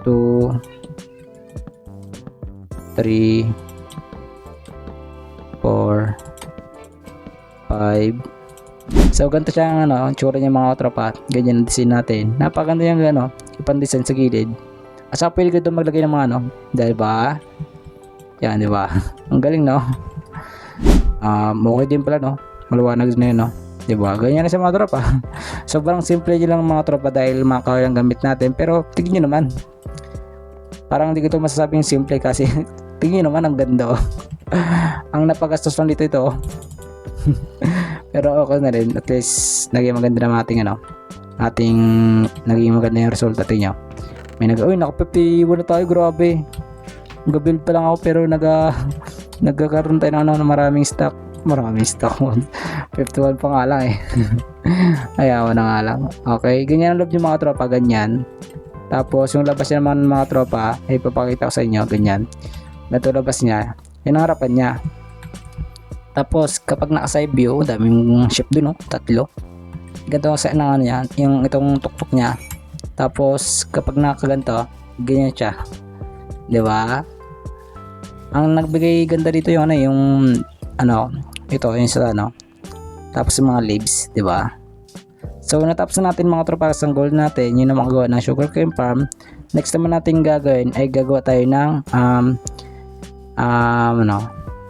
2 3 4 5. So ganito siya ang tsura niya mga tropa. Ganyan ang design natin. Napakaganda yung ipan-design sa gilid. At saka pwede ko ito maglagay ng mga dahil ba? Yan, di ba? Ang galing okay din pala maluwanag na yun di ba? Ganyan na siya mga tropa. Sobrang simple lang mga tropa dahil mga kahoy ang gamit natin. Pero tingin nyo naman, parang hindi ko ito masasabing simple kasi tingin nyo naman ang ganda ang napagastos lang dito ito pero okay na rin, at least naging maganda naman ating naging maganda yung resulta. Tingnan nyo, may naka 51 na tayo, grabe. Mag-build pa lang ako pero nagkakaroon tayo ng maraming stock 51 pa nga lang ayaw na nga lang. Okay, ganyan ang loob yung mga tropa, ganyan. Tapos yung labas niya naman mga tropa ay papakita ko sa inyo, ganyan. Ito labas niya, yun ang harapan niya. Tapos kapag naka-side view, daming ship dun tatlo. Ganito sa niya, yung itong tuktok niya. Tapos kapag nakaganto, ganyan siya. 'Di ba? Ang nagbigay ganda dito yung ito yung sa Tapos yung mga leaves, 'di ba? So natapos na natin mga tropa ang goal natin, yun ang magawa ng sugarcane farm. Next naman natin gagawin ay gagawa tayo ng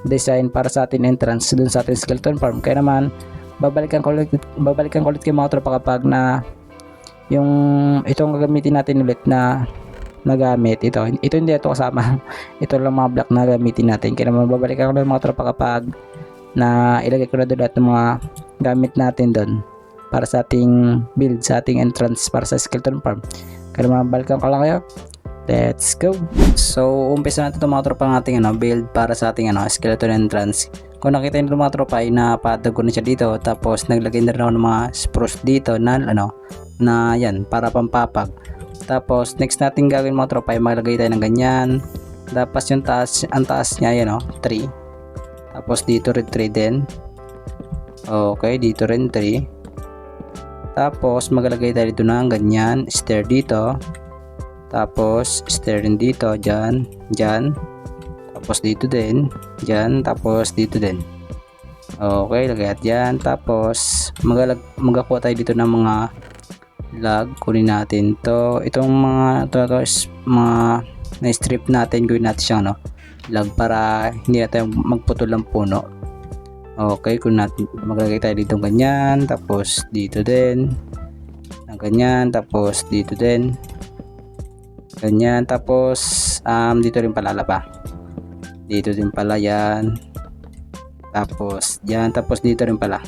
design para sa ating entrance dun sa ating skeleton farm. Kaya naman babalikan ko ulit kay mga tropa kapag na yung itong gagamitin natin ulit na nagamit ito hindi ito kasama ito lang mga block na gamitin natin. Kaya naman babalikan ko ulit mga tropa kapag na ilagay ko na doon lahat ng mga gamit natin doon para sa ating build, sa ating entrance para sa skeleton farm. Kaya naman balikan ko lang kayo. Let's go. So umpisa natin itong mga tropa ng ating build para sa ating skeleton entrance. Kung nakita nyo mga tropa ay napatag ko na siya dito. Tapos naglagay na rin ako ng mga spruce dito na na yan para pampapag. Tapos next natin gagawin mga tropa ay maglagay tayo ng ganyan. Tapos yung taas, ang taas niya yan 3. Tapos dito rin 3 din. Okay, dito rin 3. Tapos maglalagay tayo dito ng ganyan, stair dito. Tapos stair din dito, dyan, dyan. Tapos dito din, dyan, tapos dito din. Okay, lagay at dyan. Tapos magakuha tayo dito ng mga log. Kunin natin to. Itong mga to is mga na-strip natin, gawin natin siyang log para hindi na tayo magputol ng puno. Okay, kung natin maglagay tayo dito ganyan, tapos dito din na ganyan, tapos dito din ganyan, tapos dito rin pala pa. Dito din pala yan. Tapos yan, tapos dito rin pala.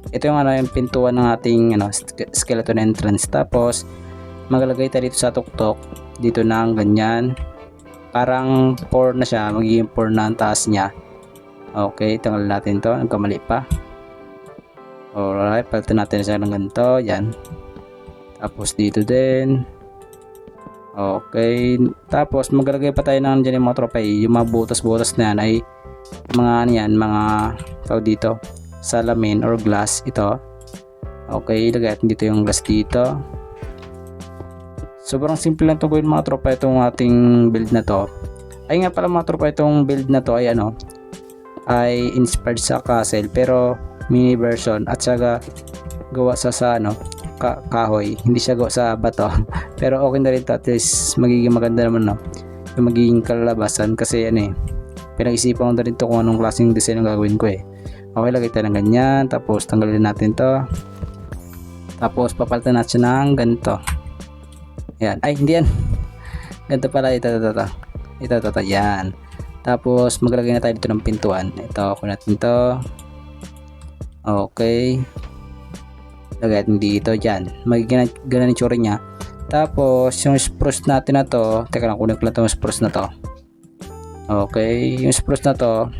Ito yung yung pintuan ng ating skeleton entrance. Tapos maglalagay tayo dito sa tuktok dito ng ganyan. Parang 4 na siya, magiging 4 na ang taas niya. Okay, tanggal natin to, nagkamali pa. Alright, palitan natin siya ng ganito, yan. Tapos dito din. Okay, tapos maglalagay pa tayo ng dyan yung mga tropa, yung mga butas-butas na yan ay mga mga tawag dito, salamin or glass ito. Okay, lagay natin dito yung glass dito. Sobrang simple lang ito gawin mga tropa, itong ating build na to. Ay nga pala mga tropa, itong build na to ay ay inspired sa castle pero mini version at saka gawa sa kahoy, hindi siya gawa sa bato. Pero okay na rin to, at least magiging maganda naman yung magiging kalalabasan kasi pinag-isipan ko na rin to kung anong klaseng design ang gagawin ko Okay, lagay tayo ng ganyan, tapos tanggalin natin to, tapos papalitan natin ng ganito. Yan, ay hindi yan, ganito pala, ito yan. Tapos maglagay na tayo dito ng pintuan. Ito, kunin natin to. Okay, lagay natin dito, dyan. Magiging ganun yung tsura niya. Tapos yung spruce natin na to, teka lang, kunin ko lang itong spruce na to. Okay, yung spruce na to,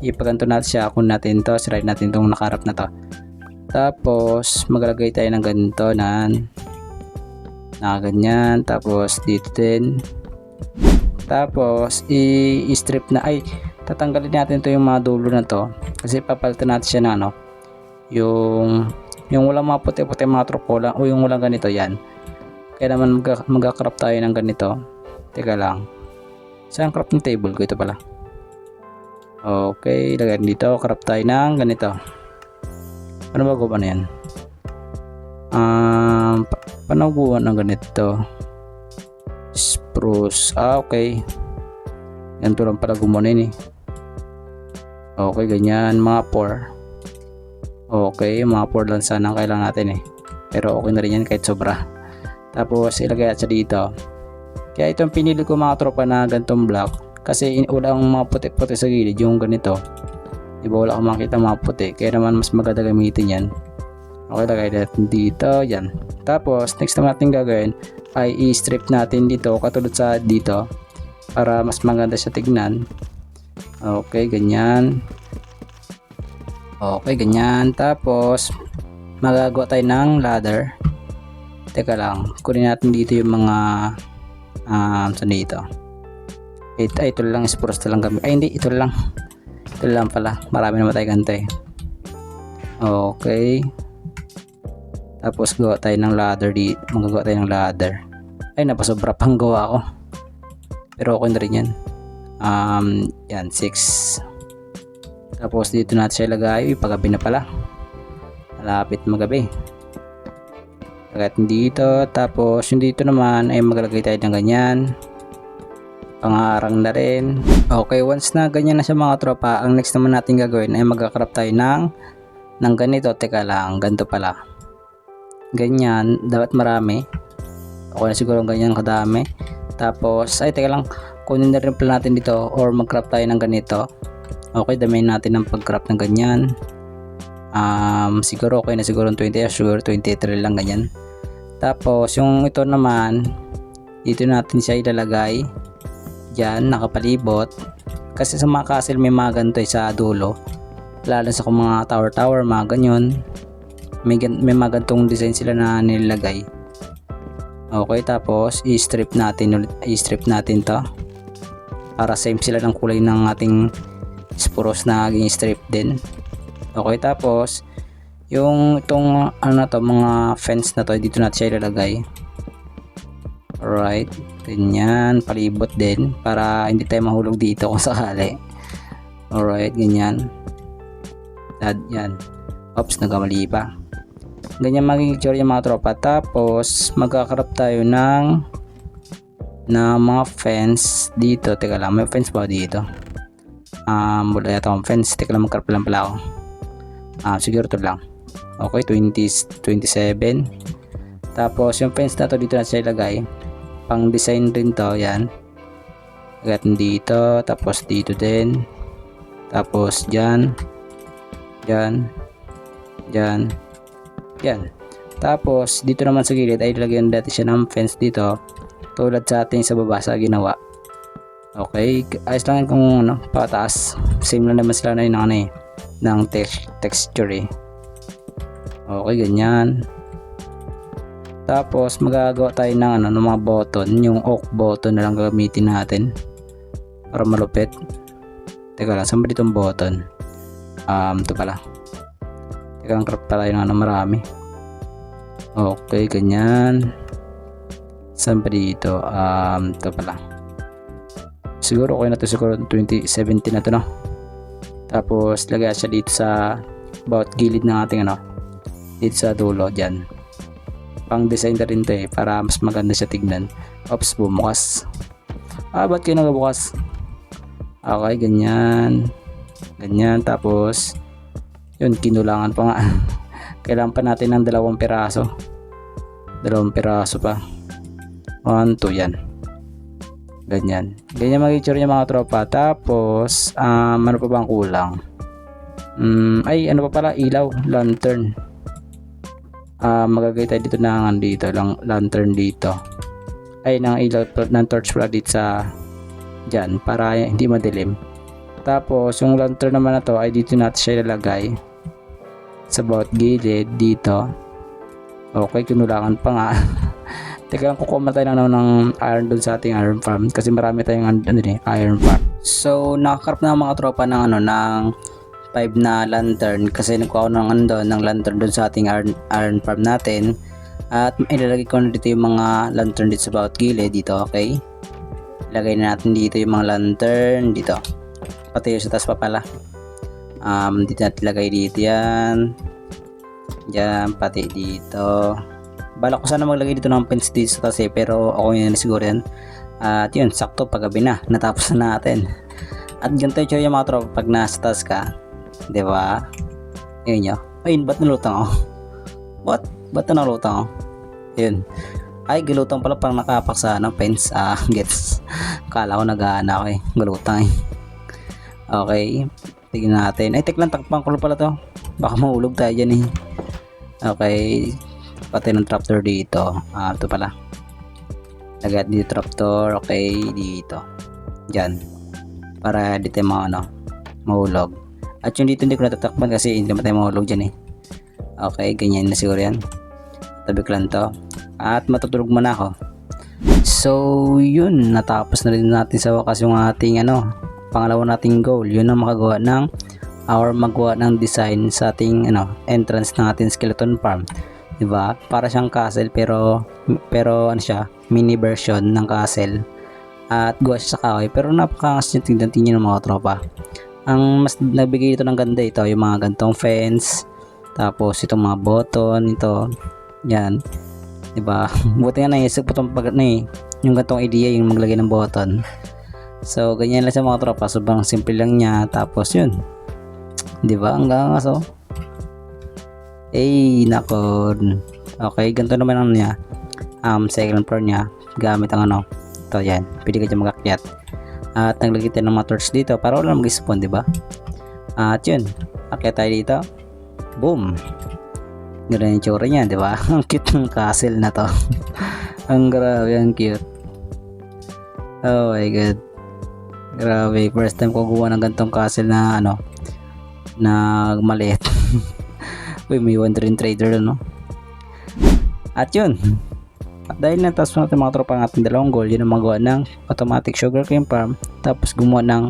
ipaganto natin siya, kunin natin to, sirain natin itong nakaharap na to. Tapos maglagay tayo ng ganito na ganyan. Tapos dito din. Tapos i-strip na, tatanggalin natin to yung mga dulo na to kasi papalitan natin siya na yung walang mga puti-puti mga tropola o yung walang ganito, yan. Kaya naman mag-craft tayo ng ganito. Teka lang, saan craft ng table ko? Ito pala. Okay, lagay dito, craft tayo ng ganito. Ano ba gawa na yan? Paano gawa ng ganito? Spruce, okay, ganito lang pala gumawa Okay, ganyan, mga 4. Okay, mga 4 lang sana ang kailangan natin pero okay na rin yan kahit sobra. Tapos ilagay at sa dito. Kaya itong pinili ko mga tropa na gantong block kasi wala akong mga puti-puti sa gilid, yung ganito, diba, wala akong makita mga puti, kaya naman mas maganda gamitin yan. Okay, lagay natin dito, yan. Tapos next naman natin gagawin ay i-strip natin dito katulad sa dito para mas maganda siya tignan. Okay, ganyan. Okay, ganyan. Tapos magagawa tayo ng ladder. Teka lang, kunin natin dito yung mga saan dito. Ito lang, spruce lang kami. Ay hindi, ito lang pala, marami naman tayo ganito Okay, tapos gawa tayo ng ladder dito. Magagawa tayo ng ladder. Ay, napasobra pang gawa ko. Pero okay na rin yan. Yan, 6. Tapos dito natin siya ilagay. Paggabi na pala. Malapit magabi. Lagay dito. Tapos yung dito naman ay maglagay tayo ng ganyan. Pangarang na rin. Okay, once na ganyan na siya mga tropa, ang next naman natin gagawin ay magka-craft tayo ng ganito. Teka lang, ganito pala. Ganyan, dapat marami. Okay na siguro ganyan kadami. Tapos ay teka lang, kunin na rin pala natin dito or mag-craft tayo ng ganito. Okay, damihin natin ng pag-craft ng ganyan. Siguro okay na siguro 20 or siguro 23 lang ganyan. Tapos yung ito naman, dito natin siya ilalagay dyan, nakapalibot. Kasi sa mga castle may mga ganito sa dulo, lalo sa mga tower mga ganyan. May mga gantong design sila na nilagay. Okay, tapos i-strip natin to para same sila ng kulay ng ating Spruce na naging strip din. Okay, tapos yung itong ano na to, mga fence na to, dito natin siya ilalagay. Alright, ganyan, palibot din para hindi tayo mahulog dito kung sakali. Alright, ganyan. At yan. Oops, nagkamali pa. Ganyan magiging itsura yung mga tropa. Tapos magkakarap tayo ng mga fence dito. Teka lang, may fence ba dito? Wala yata akong fence. Teka lang, magkarap lang pala ako. Siguro to lang. Okay, 27. Tapos yung fence na to dito na siya ilagay. Pang design rin to, yan. Agad dito, tapos dito din. Tapos dyan. Yan. Yan. Yan. Tapos dito naman sa gilid ay ilagyan natin siya ng fence dito. Tulad sa ating sa baba sa ginawa. Okay, ayos lang kung ano, pataas. Same lang naman sila na yung ano eh, ng texture eh. Okay, ganyan. Tapos magagawa tayo ng ano, ng mga button, yung oak button na lang gagamitin natin para malupit. Teka lang, saan ba ditong button? Ito pala. Teka lang, craft pala yung ano, marami. Okay, ganyan. Saan pa dito? Ito pala. Siguro okay na to, siguro 2017 na to, no? Tapos lagay siya dito sa about gilid ng ating ano, dito sa dulo dyan. Pang design na rin to eh, para mas maganda siya tignan. Oops, bumukas. Ba't kayo nagabukas? Okay, ganyan. Ganyan, tapos yun, kinulangan pa nga. Kailangan pa natin ng 2 piraso. 2 piraso pa. 1, 2, yan. Ganyan. Ganyan mag-itsura yung mga tropa. Tapos, ano pa bang kulang? Ay, ano pa pala? Ilaw. Lantern. Magagay tayo dito ng dito. Lantern dito. Ay, ng ilaw, ng torch pala dito sa dyan. Para hindi madilim. Tapos, yung lantern naman na to ay dito natin siya ilalagay. Sa bawat gilid dito. Okay, kinulangan pa nga. Teka lang, kukuha tayo ng iron doon sa ating iron farm kasi marami tayong iron farm. So nakakarap na mga tropa ng ng 5 na lantern kasi nagkuha ko ng lantern doon sa ating iron farm natin. At ilalagay ko na dito yung mga lantern dito sa bawat gilid dito. Okay, ilagay na natin dito yung mga lantern dito, pati yung sa taas pa pala. Dito natin ilagay dito yan. Diyan, pati dito. Balak ko sana maglagay dito ng fence dito sa taas eh, pero ako yun na siguro yan. At yun, sakto paggabi na, natapos na natin. At ganito yung mga tropa pag nasa taas ka, diba? Yun nyo. Ayun, ba't nalutang ako? Ba't nalutang ako? Yun. Ay, galutang pala pang nakapak sa fence. Gets. Kala ko nag-aana ako eh. Galutang eh. Okay. Tignan natin. Ay, teklang takpang ko pala to. Baka mahulog tayo dyan eh. Okay. Pati ng trapdoor dito. Ito pala. Lagay dito trapdoor. Okay, dito. Diyan. Para dito mahulog. At yung dito hindi ko natatakpan kasi hindi naman tayo mahulog dyan eh. Okay, ganyan na siguro yan. Tabi ko lang to. At matutulog muna ako. So, yun. Natapos na rin natin sa wakas yung ating pangalawa nating goal. Yun ang magawa ng design sa ating entrance ng ating skeleton farm. Diba? Para siyang castle pero ano siya, mini version ng castle. At gawa siya sa kahoy pero napakaangas niya tingnan ng mga tropa. Ang mas nagbigay dito ng ganda ito, yung mga gantong fence. Tapos itong mga button ito. Yan. Diba? Buti nga naisip ko itong yung gantong idea yung maglagay ng button. So ganyan lang sa mga tropa, sobrang simple lang niya. Tapos yun. Diba? Ang gangas oh. Nako. Okay, ganito naman ang niya. Second floor niya. Gamit ang ito yan. Pwede ka dyan magakyat. At naglagay tayo ng mga torch dito para wala mag-spawn, diba? At yun. Akyat tayo dito. Boom. Ganun yung tsura niya, diba? Ang cute ng castle na to. Ang grabe, ang cute. Oh my god. Grabe. First time ko gumawa ng gantong castle na na maliit. Uy, may wandering trader At yun. At dahil natapos natin mga tropa ang ating dalawang goal, yun ang magawa ng automatic sugarcane farm, tapos gumawa ng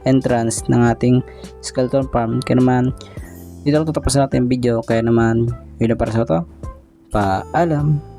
entrance ng ating skeleton farm. Kaya naman dito lang tatapusin natin yung video, kaya naman yun na para sa ito. Paalam.